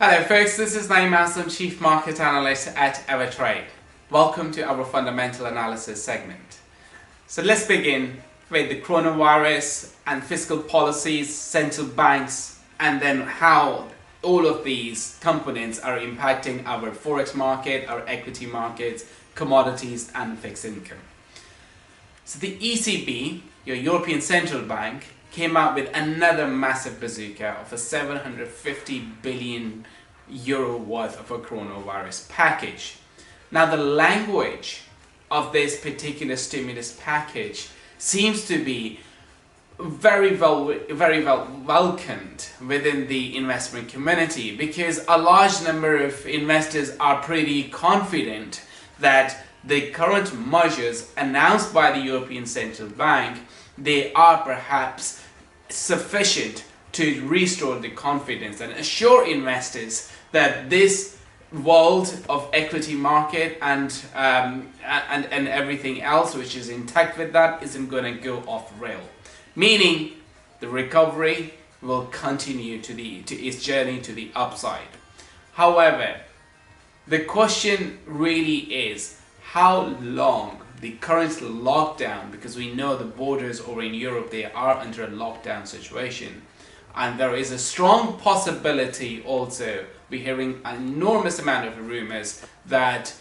Hello folks, this is Naeem Aslam, Chief Market Analyst at Evertrade. Welcome to our Fundamental Analysis segment. So let's begin with the coronavirus and fiscal policies, central banks, and then how all of these components are impacting our forex market, our equity markets, commodities and fixed income. So the ECB, your European Central Bank, came out with another massive bazooka of a 750 billion euro worth of a coronavirus package. Now the language of this particular stimulus package seems to be very well welcomed within the investment community, because a large number of investors are pretty confident that the current measures announced by the European Central Bank, they are perhaps sufficient to restore the confidence and assure investors that this world of equity market and everything else which is intact with that isn't going to go off rail. Meaning the recovery will continue to its journey to the upside. However, the question really is how long the current lockdown, because we know the borders over in Europe, they are under a lockdown situation, and there is a strong possibility also, we're hearing an enormous amount of rumors that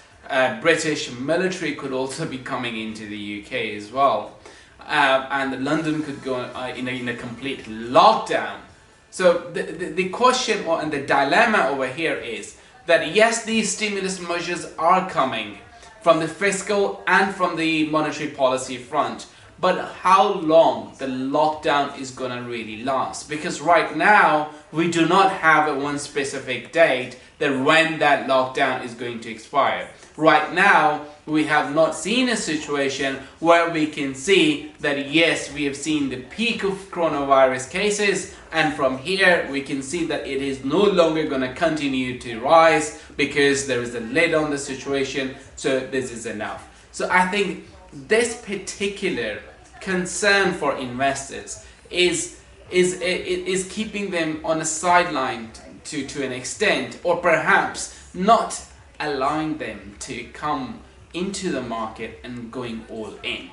British military could also be coming into the UK as well, and London could go in a complete lockdown. So the question and the dilemma over here is that yes, these stimulus measures are coming from the fiscal and from the monetary policy front, but how long the lockdown is going to really last? Because right now we do not have a one specific date that when that lockdown is going to expire. Right now we have not seen a situation where we can see that yes, we have seen the peak of coronavirus cases, and from here we can see that it is no longer going to continue to rise because there is a lid on the situation, so this is enough. So I think this particular concern for investors is keeping them on a sideline to an extent, or perhaps not allowing them to come into the market and going all in.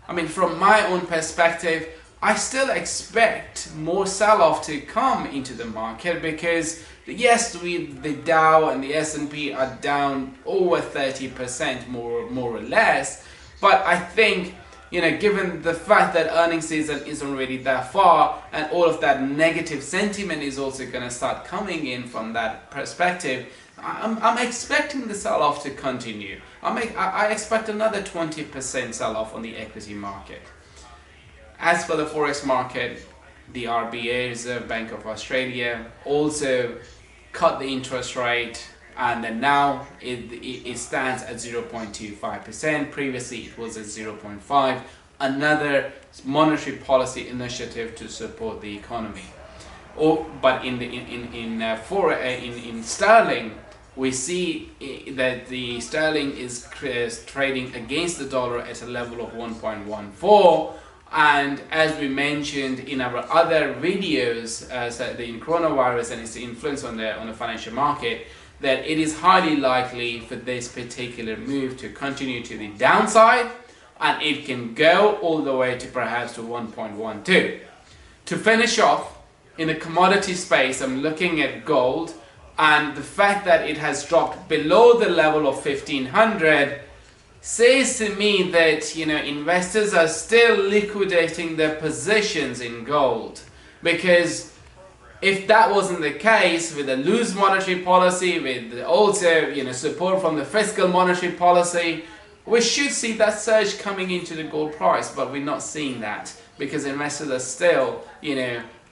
I mean, from my own perspective, I still expect more sell-off to come into the market, because yes, the Dow and the S&P are down over 30% more or less, but I think, given the fact that earnings season isn't really that far, and all of that negative sentiment is also going to start coming in from that perspective, I'm expecting the sell-off to continue. I expect another 20% sell-off on the equity market. As for the forex market, the RBA, Reserve Bank of Australia, also cut the interest rate, and then now it stands at 0.25%. Previously it was at 0.5%. Another monetary policy initiative to support the economy. But in sterling, we see that the sterling is trading against the dollar at a level of 1.14. And as we mentioned in our other videos, in coronavirus and its influence on the financial market, that it is highly likely for this particular move to continue to the downside, and it can go all the way to perhaps to 1.12. To finish off, in the commodity space, I'm looking at gold, and the fact that it has dropped below the level of 1500 says to me that investors are still liquidating their positions in gold, because if that wasn't the case, with a loose monetary policy, with also support from the fiscal monetary policy, we should see that surge coming into the gold price, but we're not seeing that because investors are still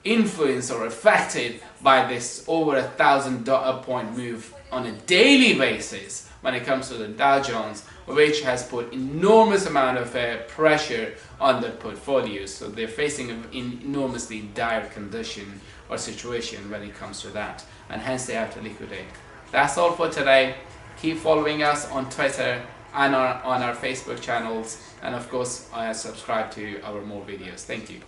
influenced or affected by this over 1,000 point move on a daily basis when it comes to the Dow Jones, which has put enormous amount of pressure on their portfolios. So they're facing an enormously dire condition or situation when it comes to that, and hence they have to liquidate. That's all for today. Keep following us on Twitter and on our Facebook channels, and of course subscribe to our more videos. Thank you.